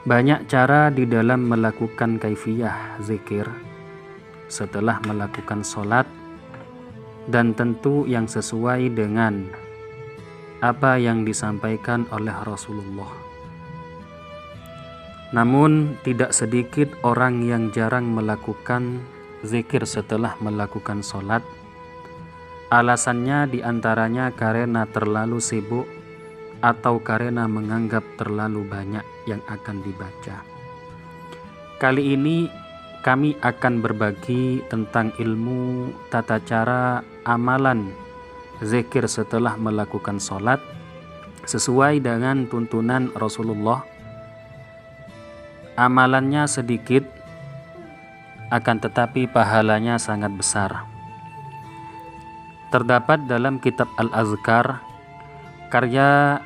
Banyak cara di dalam melakukan kaifiyah zikir setelah melakukan sholat, dan tentu yang sesuai dengan apa yang disampaikan oleh Rasulullah. Namun tidak sedikit orang yang jarang melakukan zikir setelah melakukan sholat. Alasannya diantaranya karena terlalu sibuk atau karena menganggap terlalu banyak yang akan dibaca. Kali ini kami akan berbagi tentang ilmu tata cara amalan zikir setelah melakukan sholat sesuai dengan tuntunan Rasulullah. Amalannya sedikit, akan tetapi pahalanya sangat besar. Terdapat dalam kitab Al-Azkar karya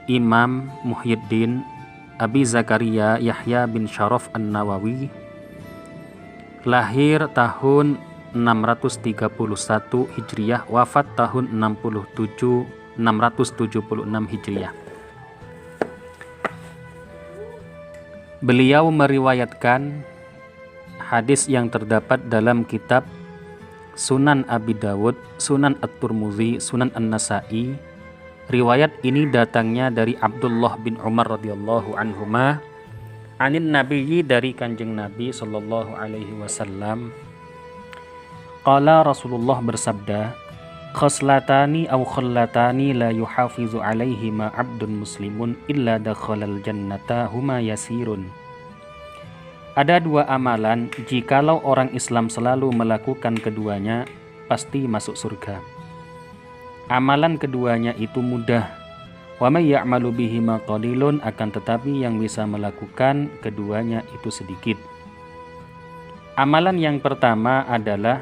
Imam Muhyiddin Abi Zakaria Yahya bin Syaraf An-Nawawi, lahir tahun 631 Hijriah, wafat tahun 676 Hijriah. Beliau meriwayatkan hadis yang terdapat dalam kitab Sunan Abi Dawud, Sunan At-Tirmidzi, Sunan An-Nasa'i. Riwayat ini datangnya dari Abdullah bin Umar radhiyallahu anhuma, anin nabiyyi, dari kanjeng Nabi sallallahu alaihi wasallam. Qala, Rasulullah bersabda, khoslatani aw khallatani la yuhafizu alaihima abdun muslimun illa dakhalal jannata huma yasirun. Ada dua amalan, jikalau orang Islam selalu melakukan keduanya, pasti masuk surga. Amalan keduanya itu mudah. Wa may ya'malu bihima qalilun, akan tetapi yang bisa melakukan keduanya itu sedikit. Amalan yang pertama adalah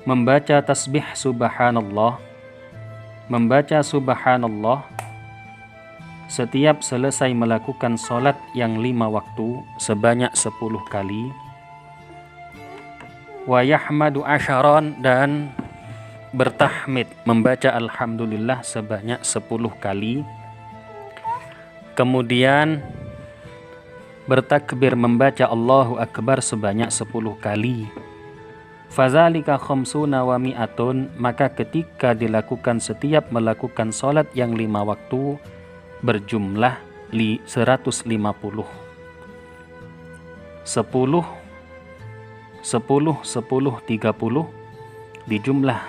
membaca tasbih subhanallah. Membaca subhanallah setiap selesai melakukan sholat yang 5 waktu sebanyak 10 kali. Wa yahmadu asharon, dan bertahmid, membaca alhamdulillah sebanyak 10 kali. Kemudian bertakbir, membaca Allahu Akbar sebanyak 10 kali. Fazalika khamsuna wa mi'atun, maka ketika dilakukan setiap melakukan sholat yang 5 waktu berjumlah 150. 10 10 10 30 dijumlah,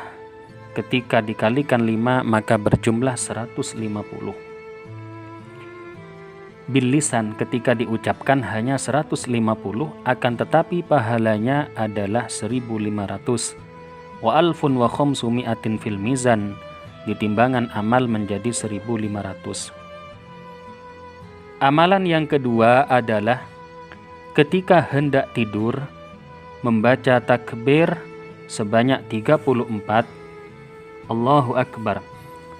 ketika dikalikan 5 maka berjumlah 150. Bil lisan, ketika diucapkan hanya 150, akan tetapi pahalanya adalah 1500. Wa alfun wa khamsumi'atin fil mizan, di timbangan amal menjadi 1500. Amalan yang kedua adalah ketika hendak tidur membaca takbir sebanyak 34, Allahu Akbar,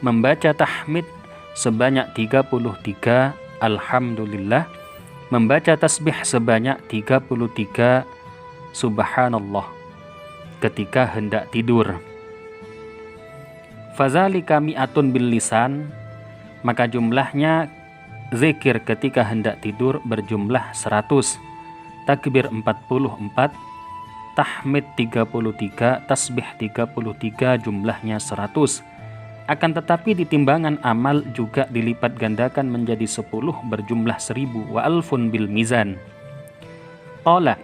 membaca tahmid sebanyak 33, alhamdulillah, membaca tasbih sebanyak 33, subhanallah, ketika hendak tidur. Fazalika mi'atun bil lisan, maka jumlahnya zikir ketika hendak tidur berjumlah 100, takbir 44, tahmid 33, tasbih 33, jumlahnya 100. Akan tetapi di timbangan amal juga dilipat gandakan menjadi 10 berjumlah 1000. Wa alfun bil mizan. Qala,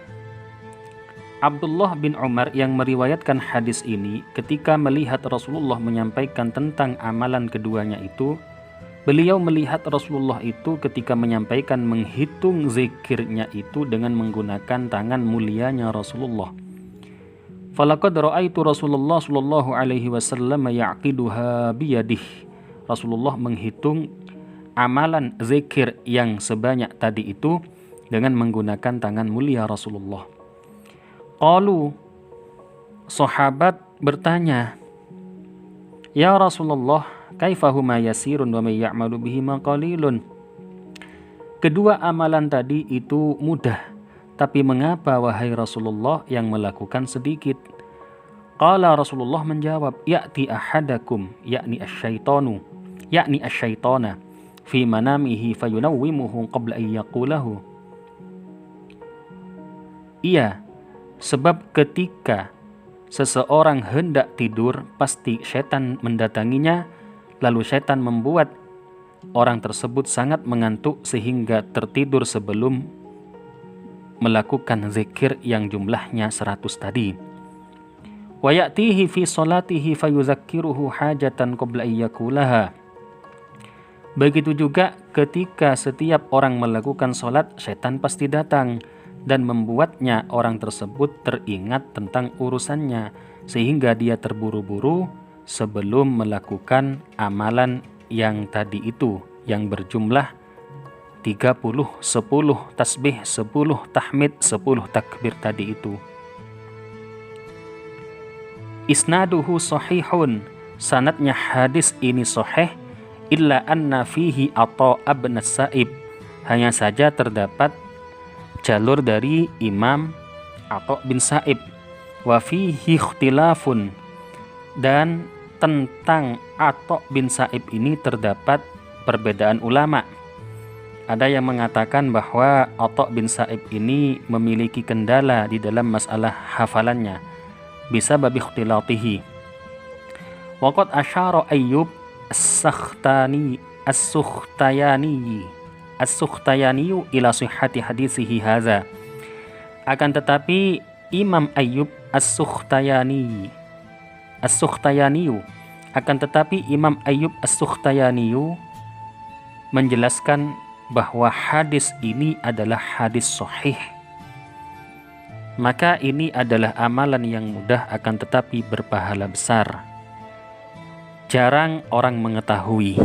Abdullah bin Umar yang meriwayatkan hadis ini, ketika melihat Rasulullah menyampaikan tentang amalan keduanya itu, beliau melihat Rasulullah itu ketika menyampaikan menghitung zikirnya itu dengan menggunakan tangan mulianya Rasulullah. Falaqad ra'aitu Rasulullah sallallahu alaihi wasallam ya'qiduha biyadih. Rasulullah menghitung amalan zikir yang sebanyak tadi itu dengan menggunakan tangan mulia Rasulullah. Qalu, sahabat bertanya, ya Rasulullah, kaifahuma yasirun wa may ya'malu bihima qalilun. Kedua amalan tadi itu mudah, tapi mengapa wahai Rasulullah yang melakukan sedikit? Qala, Rasulullah menjawab, ya'ti ahadakum, yakni asyaitana, fi manamihi fayunawwimuhu qabla an yaqulahu. Iya, sebab ketika seseorang hendak tidur, pasti setan mendatanginya, lalu setan membuat orang tersebut sangat mengantuk sehingga tertidur sebelum melakukan zikir yang jumlahnya 100 tadi. Wa ya'tihi fi salatihi fayuzakkiruhu hajatan qabla an yaqulaha. Begitu juga ketika setiap orang melakukan salat, setan pasti datang dan membuatnya orang tersebut teringat tentang urusannya sehingga dia terburu-buru sebelum melakukan amalan yang tadi itu yang berjumlah 30, 10 tasbih, 10 tahmid, 10 takbir tadi itu. Isnaduhu sahihun, sanadnya hadis ini sahih, illa anna fihi Atha bin Sa'ib, hanya saja terdapat jalur dari Imam Atha bin Sa'ib. Wa fihi ikhtilafun, dan tentang Atha bin Sa'ib ini terdapat perbedaan ulama. Ada yang mengatakan bahwa Atha bin Sa'ib ini memiliki kendala di dalam masalah hafalannya bisa babi ikhtilatihi. Waqad asyara Ayyub as-Sukhtayani ila sihhati hadisihi hadza. Akan tetapi Imam Ayyub as-Sukhtayani menjelaskan bahwa hadis ini adalah hadis sahih. Maka ini adalah amalan yang mudah akan tetapi berpahala besar. Jarang orang mengetahui.